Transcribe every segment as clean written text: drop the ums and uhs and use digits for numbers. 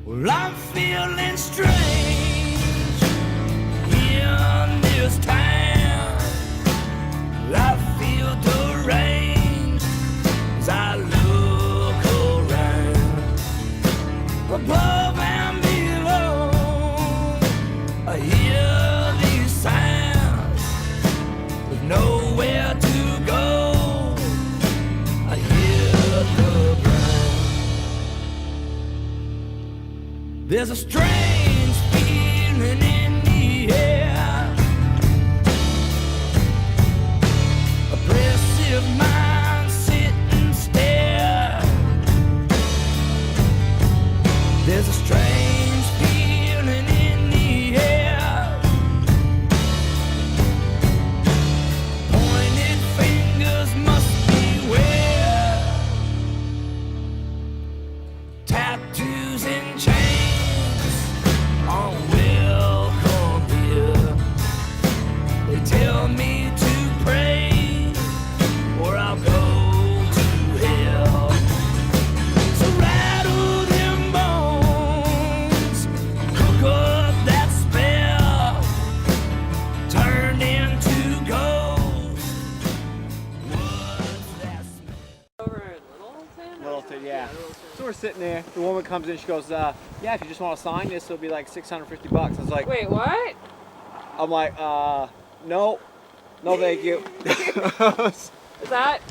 Well, I'm feeling strange in this town. I feel deranged as I look around. Above and below, I hear these sounds with nowhere to go. I hear the ground. There's a strange feeling in the air, oppressive mind sit and stare. There's a strange feeling in the air, pointed fingers must be said, yeah. So we're sitting there. The woman comes in. She goes, yeah, if you just want to sign this, it'll be like $650. I was like, Wait, what? I'm like, no, thank you. Is that?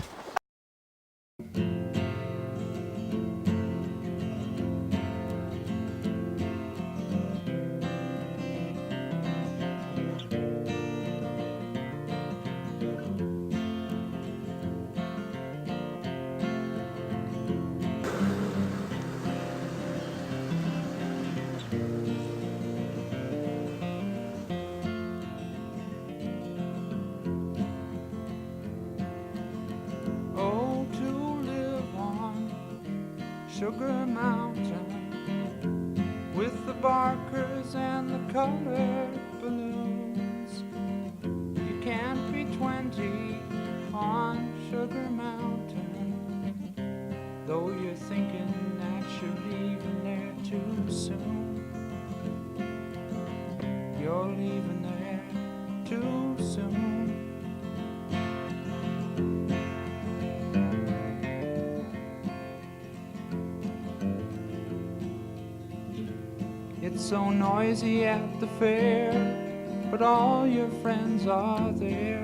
Oh, to live on Sugar Mountain with the barkers and the colored balloons. You can't be 20 on Sugar Mountain, though you're thinking that you're leaving there too soon. You're leaving there too soon. It's so noisy at the fair, but all your friends are there.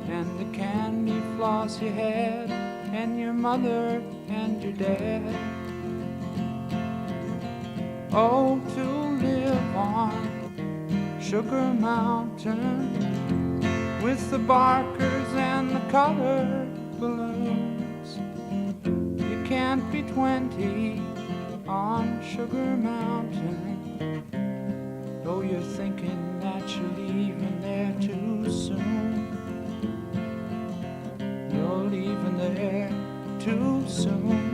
And the candy floss you had, and your mother and your dad. Oh, to live on Sugar Mountain with the barkers and the colored balloons. You can't be 20 on Sugar Mountain, though you're thinking that you're leaving there too soon. You're leaving there too soon.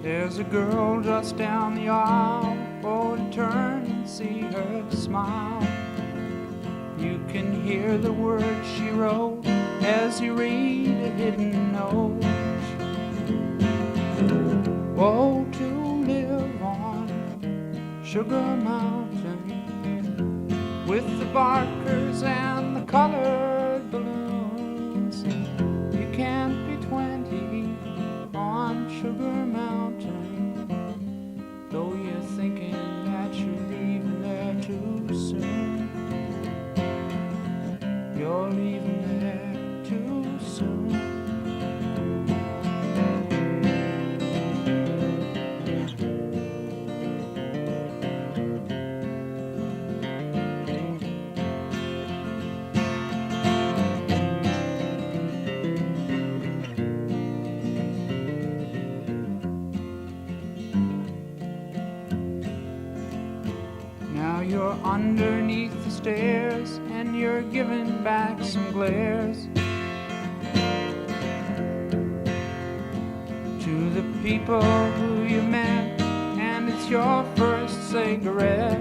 There's a girl just down the aisle, oh, to turn and see her smile. You can hear the words she wrote as you read a hidden note. Oh, to live on Sugar Mountain with the barkers and the colored balloons. You can't be 20 on Sugar Mountain, though you're thinking that you're leaving there too soon. You're leaving there too soon. Now you're underneath the stairs and you're giving back some glares to the people who you met, and it's your first cigarette.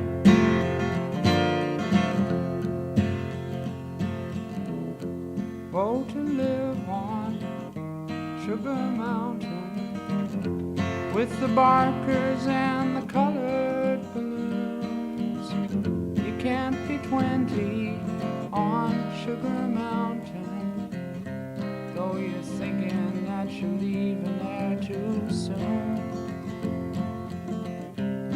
Oh, to live on Sugar Mountain with the barkers and the colored balloons. You can't be 20 on Sugar Mountain, though you're thinking that you're leaving there too soon.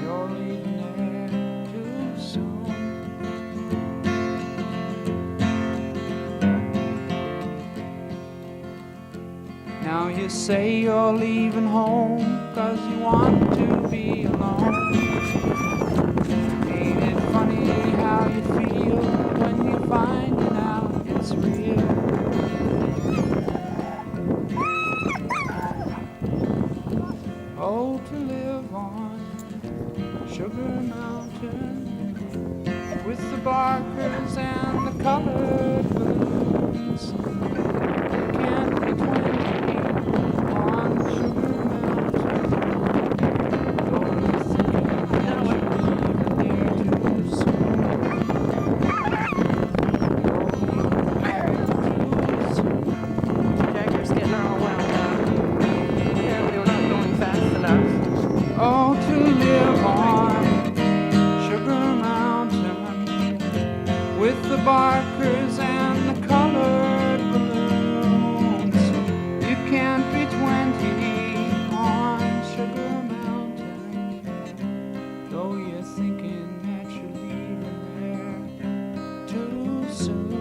You're leaving there too soon. Now you say you're leaving home 'cause you want to be alone. Ain't it funny how you feel when you're finding out it's real? Oh, to live on Sugar Mountain with the barkers and the colored balloons. You can't be 20 on Sugar Mountain, though you're thinking that you're leaving there too soon. barkers and the colored balloons. You can't be 20 on Sugar Mountain, though you're thinking that you're leaving there too soon.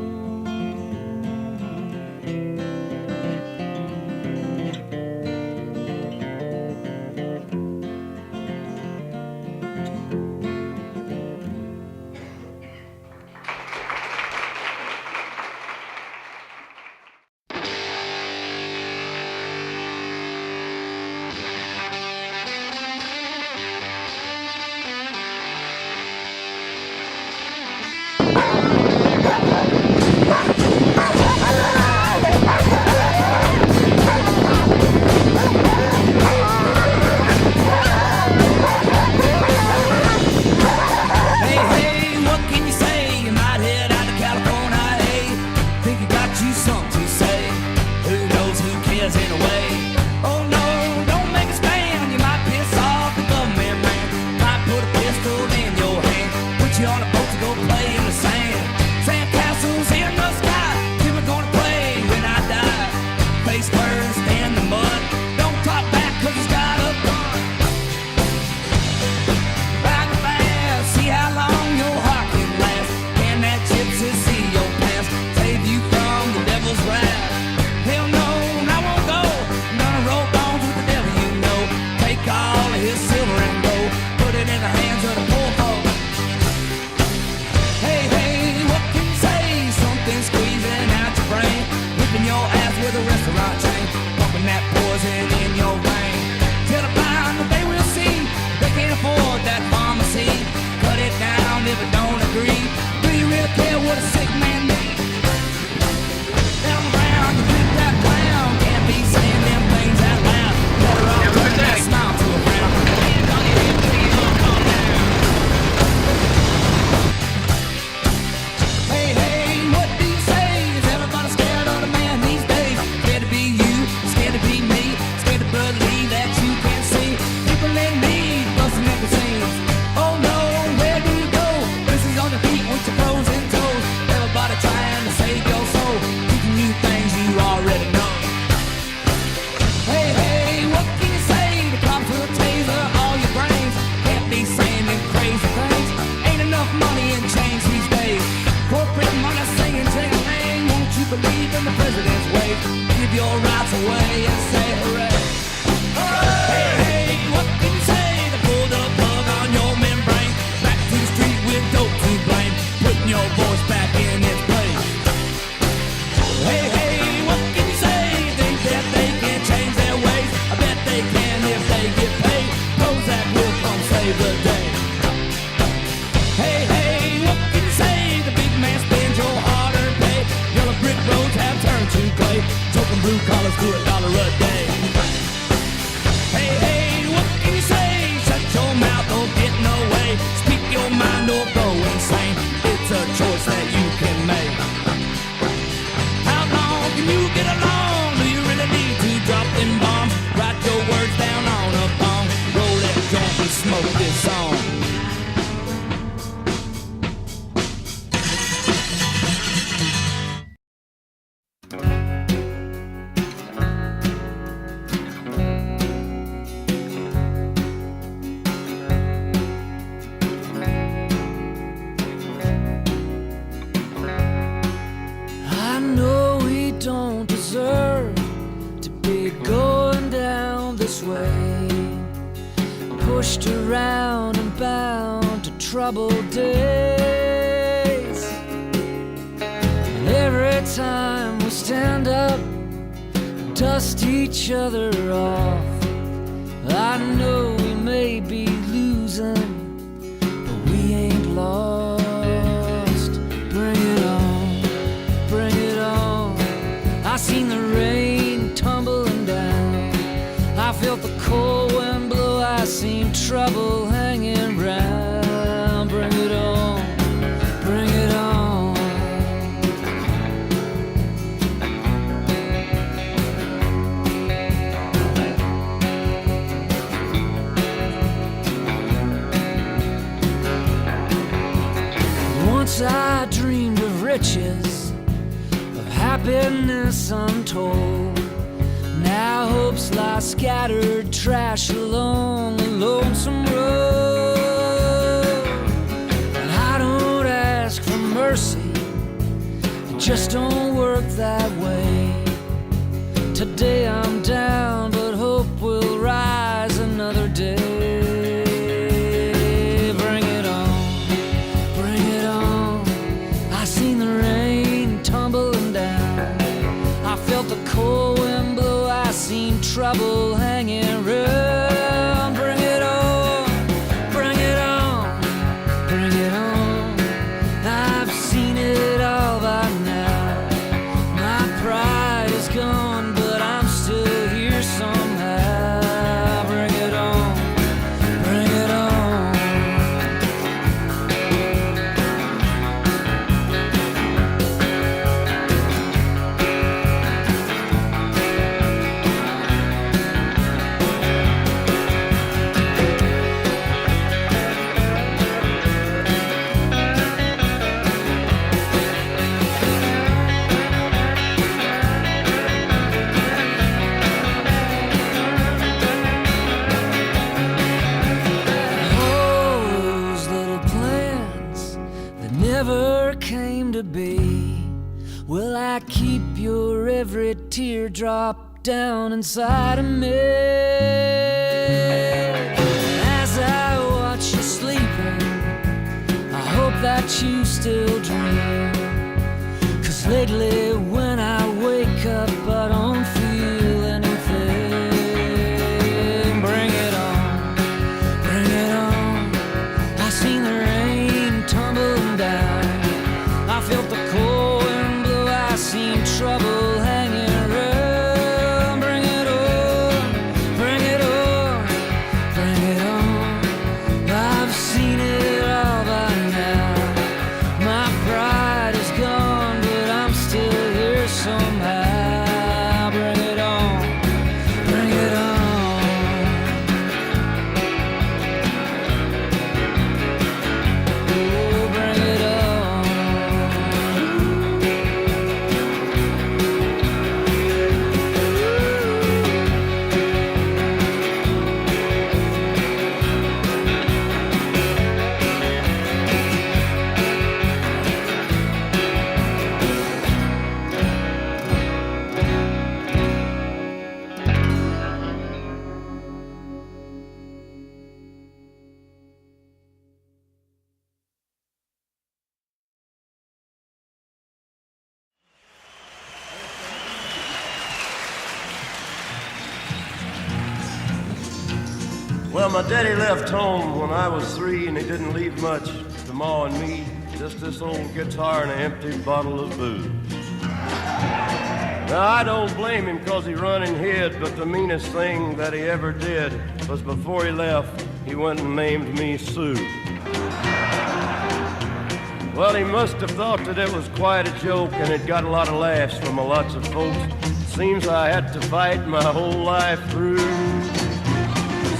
Pushed around and bound to troubled days. And every time we stand up, dust each other off. I know we may be losing, but we ain't lost. Bring it on, bring it on. I seen the rain tumbling down. I felt the cold wind blow. I seen trouble hanging round. Bring it on, bring it on. Once I dreamed of riches of happiness untold. Now hopes lie scattered trash along the lonesome road. And I don't ask for mercy, it just don't work that way. Today I'm down, but hope will rise another day. Bring it on. I seen the rain tumbling down. I felt the cold wind blow. I seen trouble hanging around. Bring it on. Bring it on. I've seen it all by now. My pride is gone, but I'm still here somehow. Bring it on. Bring it on. Those little plans that never came to be. Will I keep your every teardrop down inside of me? As I watch you sleeping, I hope that you still dream. 'Cause lately when I wake up, I don't feel anything. Bring it on. Bring it on. I seen the rain tumbling down. I felt the cold wind blow. I seen trouble hanging around. Bring it on. Bring it on. Bring it on. I've seen it all by now. My pride is gone, but I'm still here somehow. Bring it on. Bring it on. Oh, bring it on. Well, my daddy left home when I was 3, and he didn't leave much to Ma and me. Just this old guitar and an empty bottle of booze. Now, I don't blame him 'cause he run and hid, but the meanest thing that he ever did was before he left, he went and named me Sue. Well, he must have thought that it was quite a joke, and it got a lot of laughs from lots of folks. Seems I had to fight my whole life through.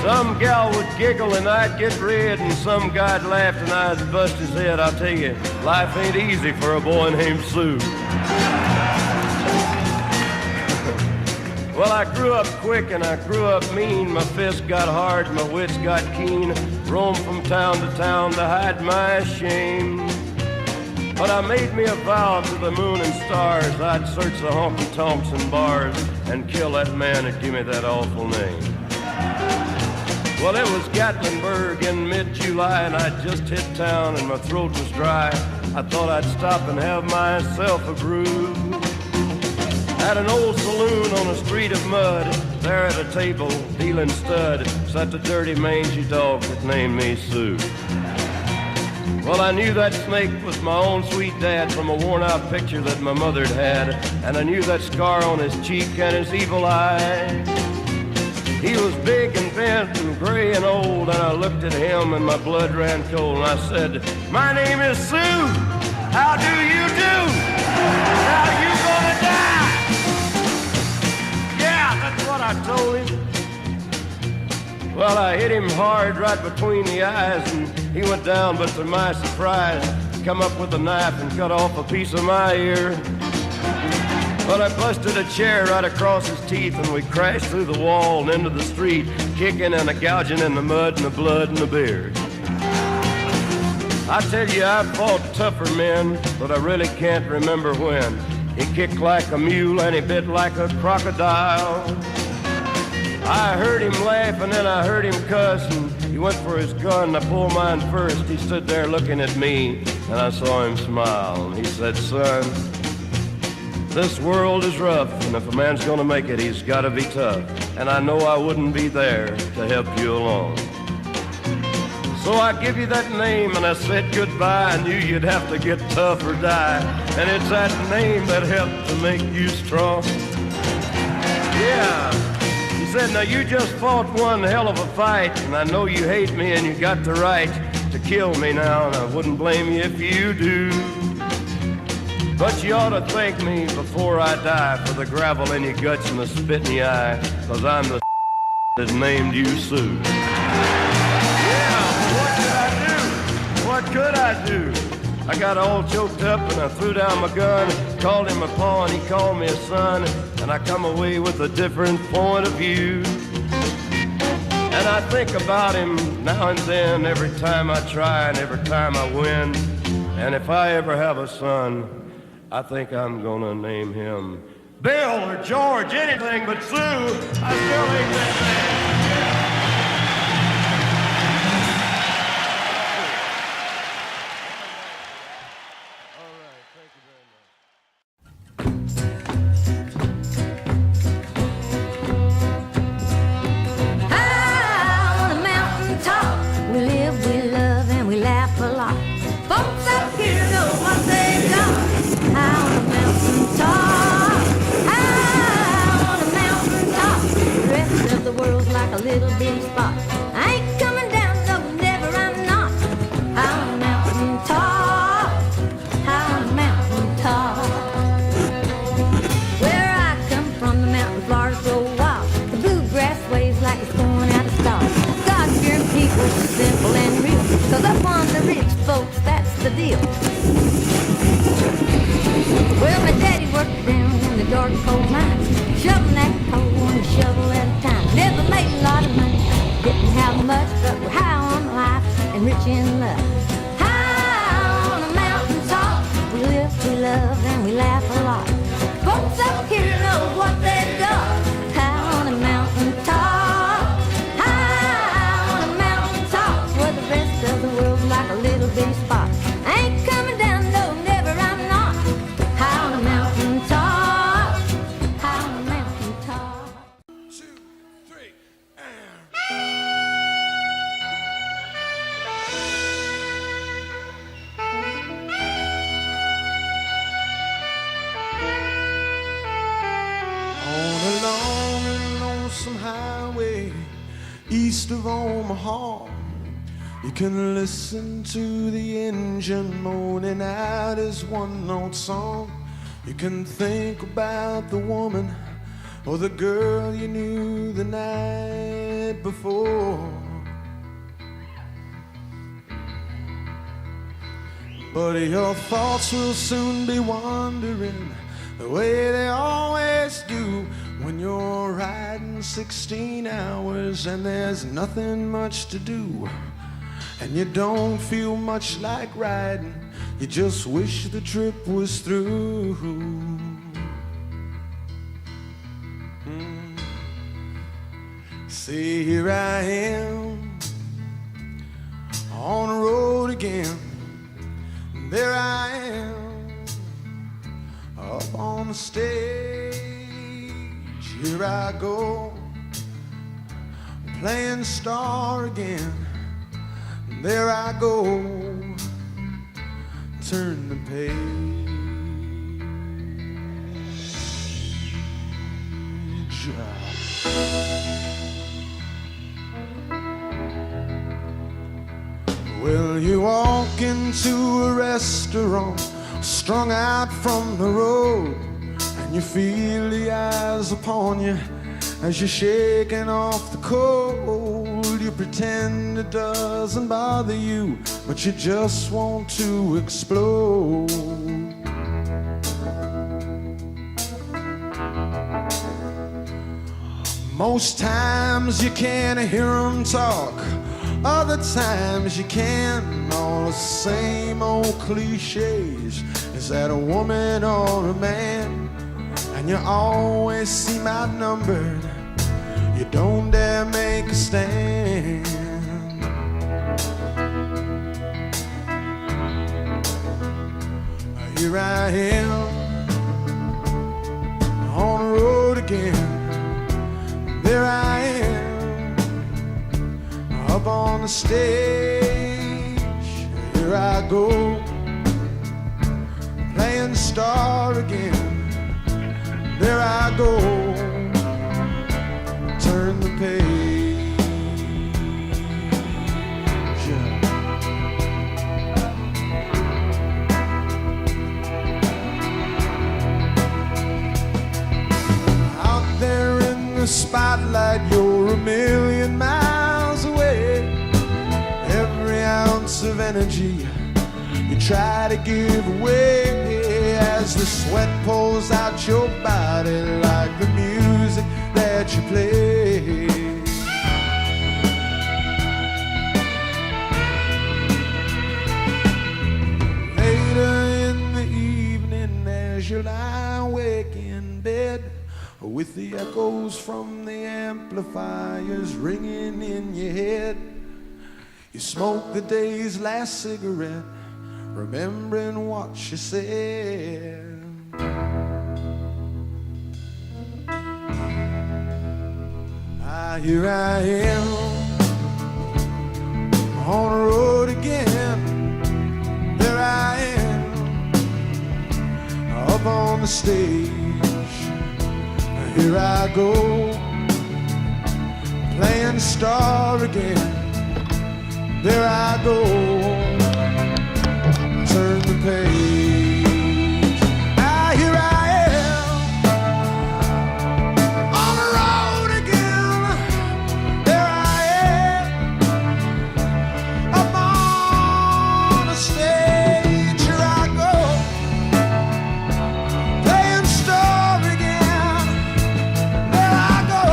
Some gal would giggle and I'd get red, and some guy'd laugh and I'd bust his head. I'll tell you, life ain't easy for a boy named Sue. Well, I grew up quick and I grew up mean. My fists got hard, my wits got keen. Roamed from town to town to hide my shame. But I made me a vow to the moon and stars, I'd search the honky-tonks and bars and kill that man that gave me that awful name. Well, it was Gatlinburg in mid-July, and I'd just hit town and my throat was dry. I thought I'd stop and have myself a brew. At an old saloon on a street of mud, there at a table, dealing stud, sat the dirty mangy dog that named me Sue. Well, I knew that snake was my own sweet dad from a worn-out picture that my mother'd had, and I knew that scar on his cheek and his evil eye. He was big and bent and gray and old, and I looked at him and my blood ran cold, and I said, "My name is Sue. How do you do? Now you gonna die?" Yeah, that's what I told him. Well, I hit him hard right between the eyes, and he went down, but to my surprise, come up with a knife and cut off a piece of my ear. But I busted a chair right across his teeth, and we crashed through the wall and into the street, kicking and gouging in the mud and the blood and the beer. I tell you, I've fought tougher men, but I really can't remember when. He kicked like a mule and he bit like a crocodile. I heard him laugh and then I heard him cuss, and he went for his gun. I pulled mine first. He stood there looking at me, and I saw him smile. And he said, "Son, this world is rough, and if a man's gonna make it, he's gotta be tough. And I know I wouldn't be there to help you along. So I give you that name, and I said goodbye. I knew you'd have to get tough or die. And it's that name that helped to make you strong." Yeah. He said, "Now you just fought one hell of a fight, and I know you hate me and you got the right to kill me now, and I wouldn't blame you if you do. But you ought to thank me before I die for the gravel in your guts and the spit in your eye, 'cause I'm the that named you Sue." Yeah, what could I do? What could I do? I got all choked up and I threw down my gun, called him a paw and he called me a son, and I come away with a different point of view. And I think about him now and then, every time I try and every time I win. And if I ever have a son, I think I'm gonna name him Bill or George, anything but Sue. I still ain't that man. All right, thank you very much. High on a mountaintop, we live, we love, and we laugh a lot. Folks up here know what they got. High on a mountaintop, high on a mountaintop. The rest of the world's like a little bitty spot. I ain't coming down, no, never, I'm not. High on a mountaintop, high on a mountaintop. Where I come from, the mountain flowers grow wild. The bluegrass waves like it's going out of style. God-fearing people, simple and real. 'Cause up on the ridge, folks, that's the deal. Well, my daddy worked down in the dark, cold mines, shoveling that coal one shovel at a time. Never made a lot of money, didn't have much, but we're high on life and rich in love. High on a mountaintop, we live, we love, and we laugh a lot. Folks up here know what they've got. High on a mountaintop, high on a mountaintop, where the rest of the world's like a little bitty spot. I ain't coming down, no, never, I'm not. High on a mountaintop, high on a mountaintop. 2, 3, On a long and lonesome highway east of Omaha, you can listen to the engine moaning out his one-note song. You can think about the woman or the girl you knew the night before. But your thoughts will soon be wandering the way they always do when you're riding 16 hours and there's nothing much to do. And you don't feel much like riding, you just wish the trip was through. See, here I am on the road again. There I am up on the stage. Here I go playing star again. There I go, turn the page. Well, you walk into a restaurant, strung out from the road, and you feel the eyes upon you as you're shaking off the cold. You pretend it doesn't bother you, but you just want to explode. Most times you can't hear them talk, other times you can. All the same old cliches. Is that a woman or a man? And you always seem outnumbered. You don't dare make a stand. Here I am on the road again. There I am up on the stage. Here I go playing star again. There I go, turn the page. Out there in the spotlight, you're a million miles away. Every ounce of energy you try to give away as the sweat pours out your body like the music that you play. Later in the evening as you lie awake in bed, with the echoes from the amplifiers ringing in your head, you smoke the day's last cigarette, remembering what she said. Here I am on the road again. There I am up on the stage. Here I go playing star again. There I go, turn the page. Here I am on the road again. There I am up on the stage. Here I go playing star again. There I go,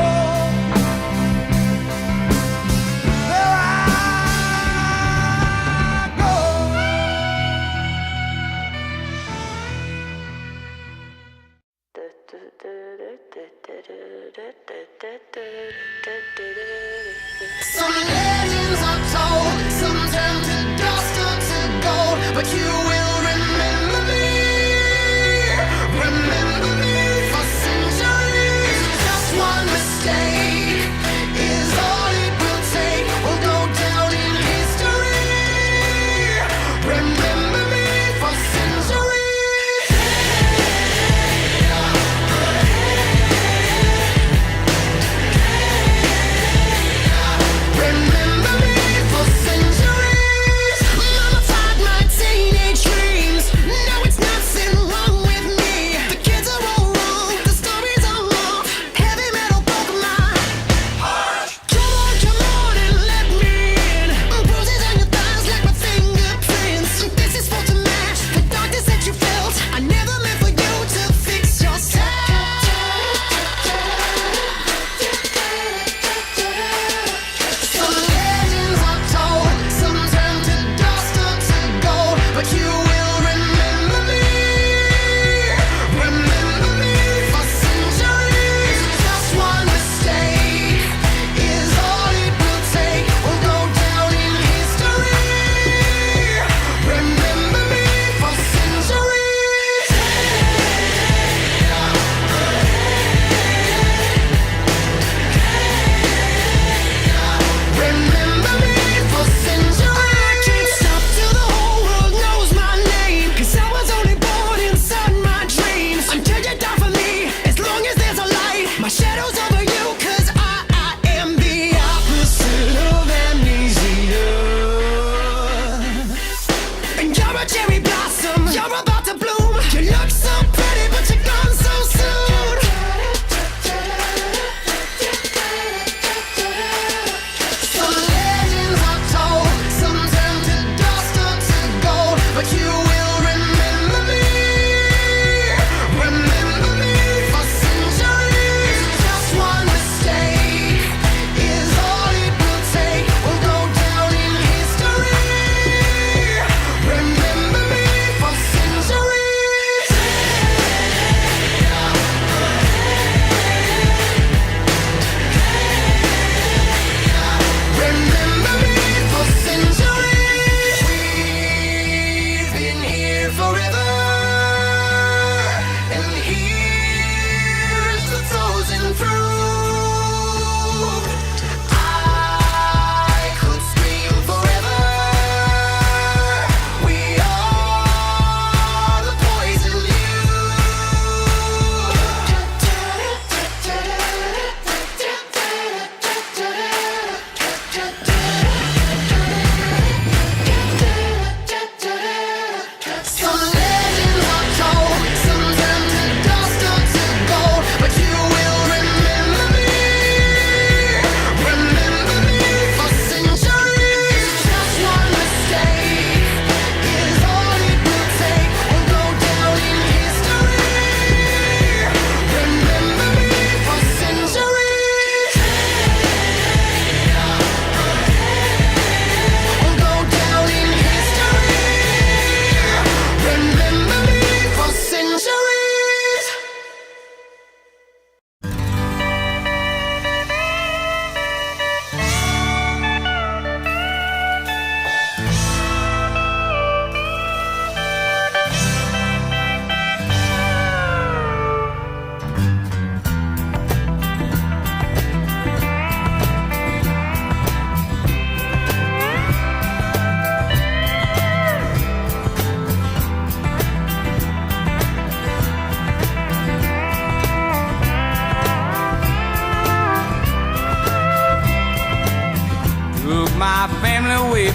there I go. Some legends are told, some turn to dust or to gold, but you will remember me for centuries. Just one mistake is all it will take. We'll go down in history. Remember me for centuries. Remember me for centuries. Mama tied my teenage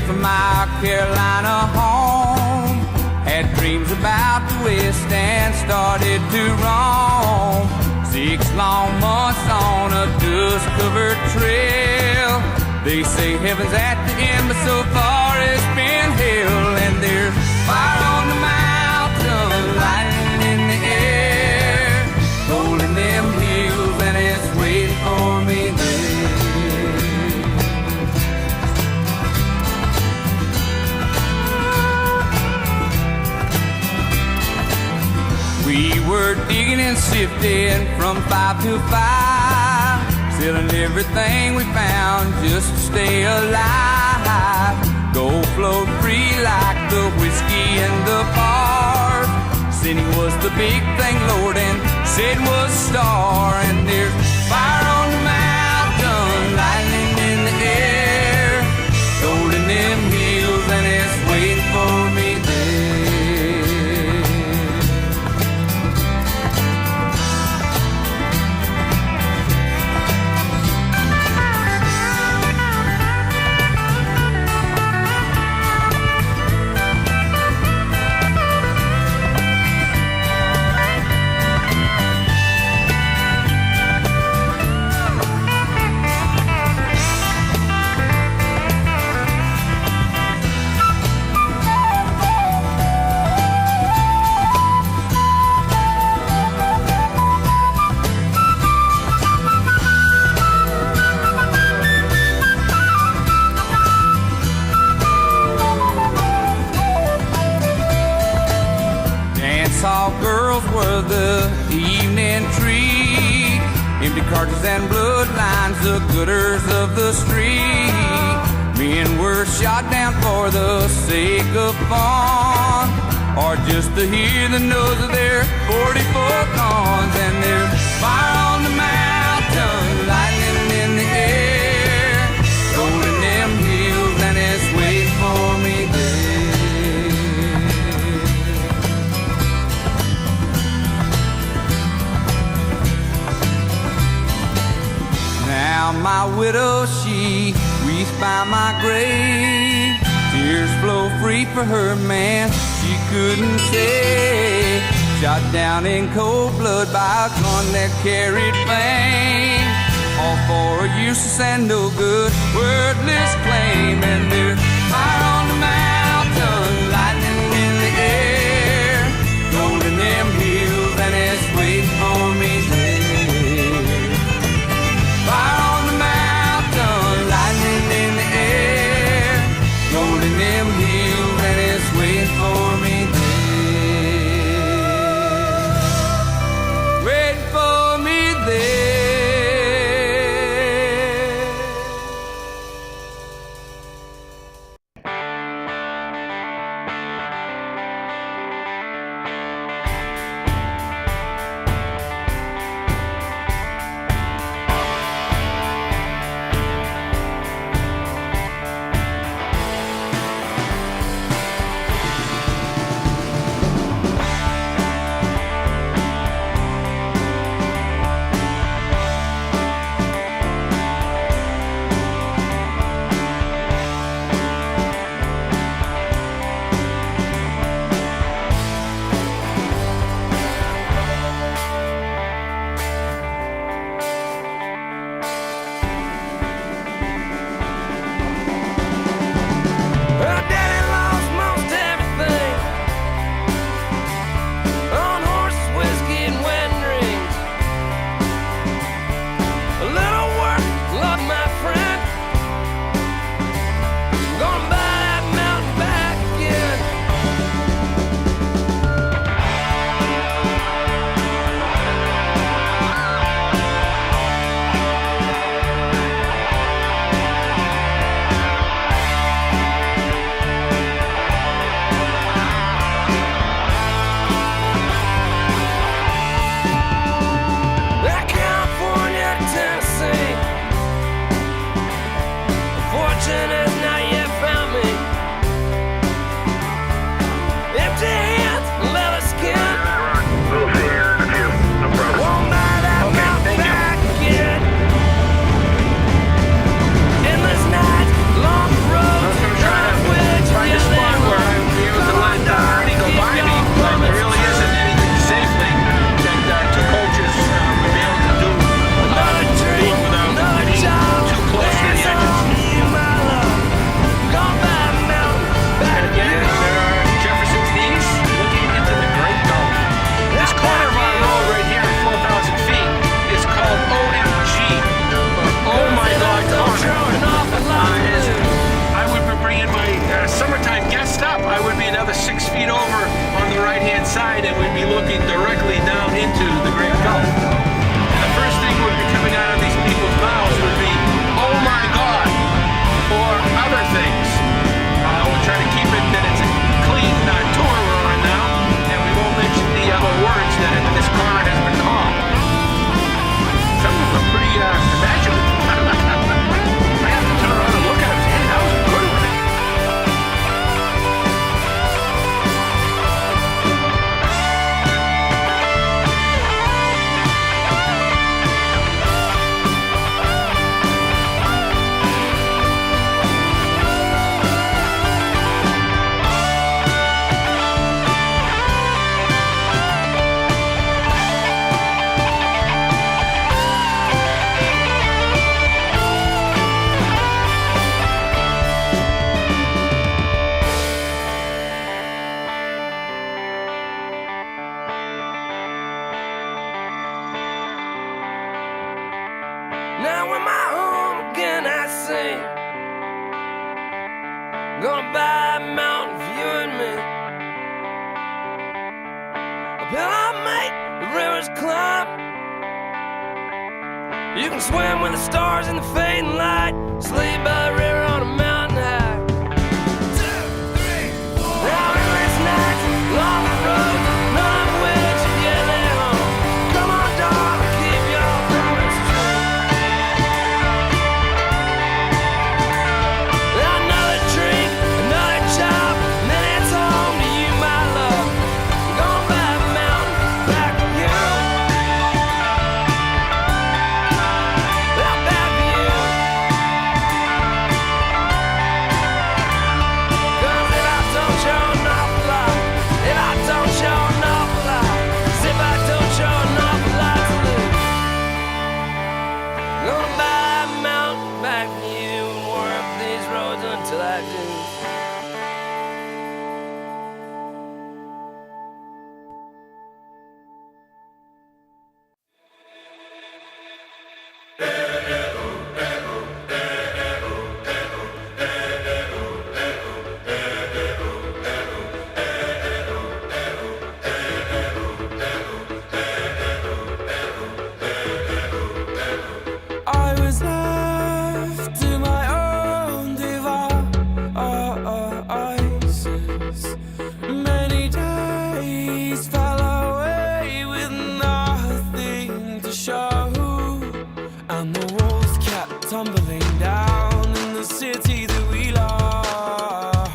from my Carolina home. Had dreams about the West and started to roam. 6 long months on a dust-covered trail. They say heaven's at the end, but so far it's been hell. And there's fire on the mountain, lightning in the air, gold in them hills, and it's waiting for me there. We were digging and sifting from 5 to 5, selling everything we found just to stay alive. Gold flowed free like the whiskey in the bars. Sinning was the big thing, Lord, and sin was star. And there's fire on the mountain, lightning in the air, gold in them hills, and it's waiting for me there. All girls were the evening treat, empty cartridges and bloodlines, the gooders of the street. Men were shot down for the sake of fun, or just to hear the nose of their 44 guns. And there's fire on the mountain, lightning in the air, gold in them hills, and it's waiting for me there. Now my widow, she weeps by my grave. Tears flow free for her man she couldn't save. Shot down in cold blood by a gun that carried fame. All for a useless and no good, wordless claim. And there's fire on the mountain, lightning in the air, gold in them hills, and it's waiting for me there. Fire on the mountain, lightning in the air, gold in them hills, and it's waiting for me there. Waiting for me there. to climb. You can swim with the stars in the fading light, sleep by a river on a mountain high. 2, 3, 4. Now endless nights, long roads, none of which are yet led home. Come on, darling, keep your promise true. Another drink, another job, and then it's home to you, my love. I'm going by the mountain, back with you. Well, back with you. 'Cause if I don't show an awful lot, if I don't show an awful lot, 'cause if I don't show an awful lot to lose, I'm going by the mountain, back with you, and work these roads until I do. I was left to my own devices. Many days fell away with nothing to show, and the walls kept tumbling down in the city that we love.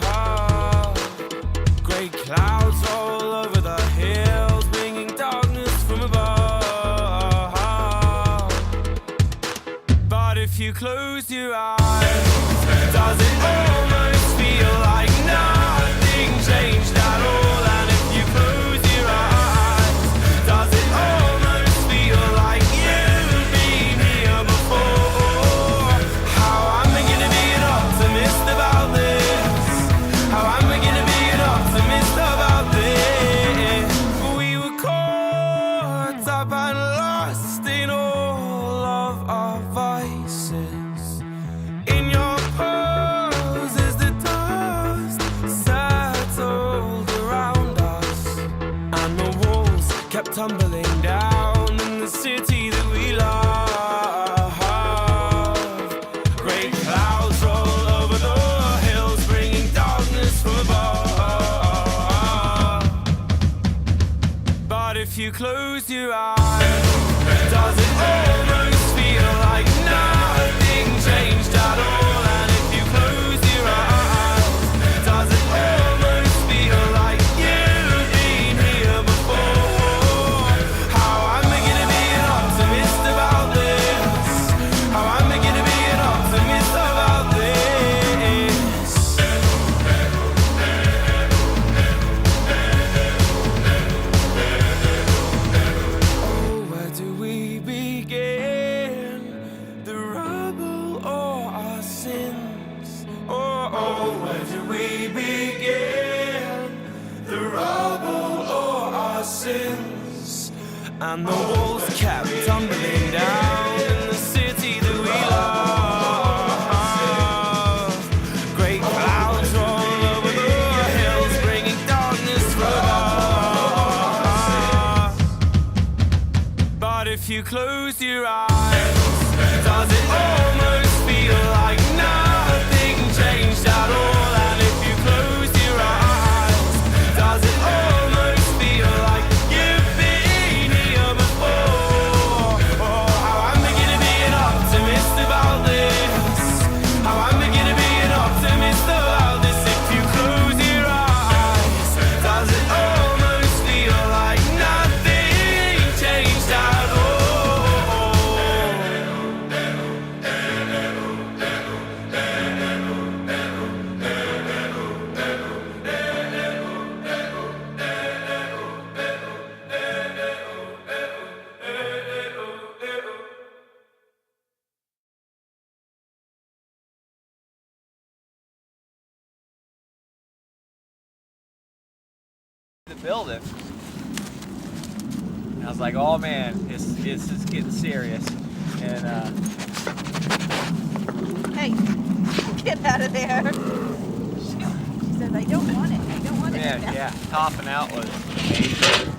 Great clouds all over the hills, bringing darkness from above. But if you close your eyes, does it almost feel like nothing changed at all? And if you close your eyes, does it almost feel like you've been here before? How am I gonna be an optimist about this? How am I gonna be an optimist about this? We were caught up and lost in all of our vices. In your poses, the dust settled around us, and the walls kept tumbling down in the city that we love. Great clouds roll over the hills, bringing darkness from above. But if you close your eyes, does it almost feel like nothing changed at all? And if you close your eyes, does it almost feel like you've been here before? How am I gonna be an optimist about this? How am I gonna be an optimist about this? Oh, where do we begin? The rubble or our sins? Oh, where do we begin? The rubble or our sins? And the walls kept tumbling down in the city that we love. Great clouds roll over the hills, bringing darkness from above. But if you close your eyes, does it almost feel like nothing changed at all? And if you close your eyes, does it almost feel like you've been here before? Oh, how am I gonna be an optimist about this? How am I gonna be an optimist about this? If you close your eyes, does it almost feel like nothing changed at all? The building. And I was like, oh man, this is getting serious. And Hey, get out of there. She says, I don't want it. I don't want it. man, yeah, topping out was amazing.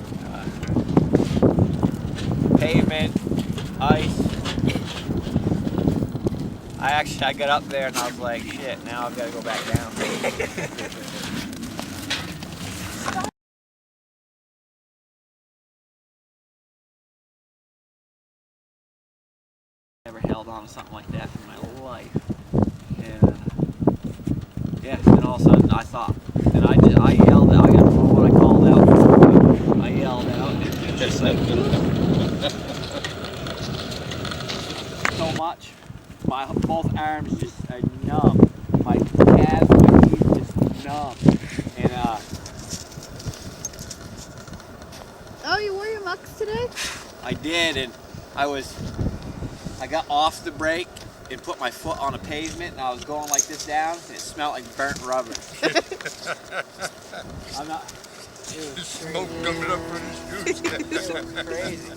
pavement, ice. I got up there and I was like, shit, now I've got to go back down. Never held on to something like that in my life. And yeah, and all of a sudden I thought, and I yelled out, I don't know what I called out. I yelled out, just like, so much. My both arms just are numb. My calves, my knees just numb. And Oh, you wore your mucks today? I did, and I got off the brake and put my foot on a pavement, and I was going like this down, and it smelled like burnt rubber. I'm not. It was Smoke coming up from his shoes. It was crazy.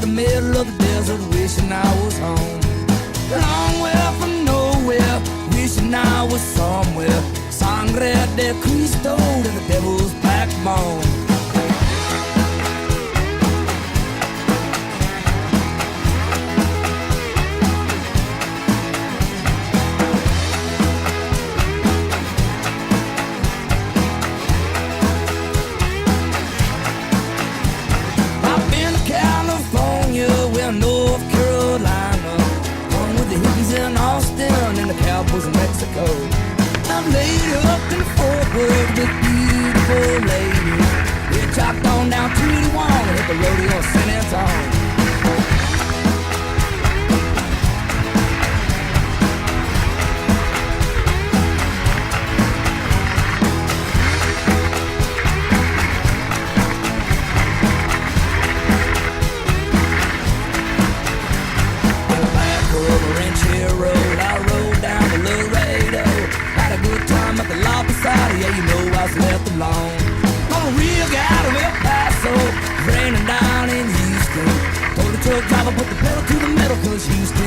Middle of the desert, wishing I was home. Long way from nowhere, wishing I was somewhere. Sangre de Cristo to the devil's backbone. I'm laid up in the forward with beautiful ladies. We chopped on down to the wall, hit the rodeo in San Antonio. Back of a ranchero, I rode down the Laredo. Had a good time at the La Posada, yeah, you know I was left alone. On a real guy out of El Paso, raining down in Houston. Told the truck driver, put the pedal to the metal, cause Houston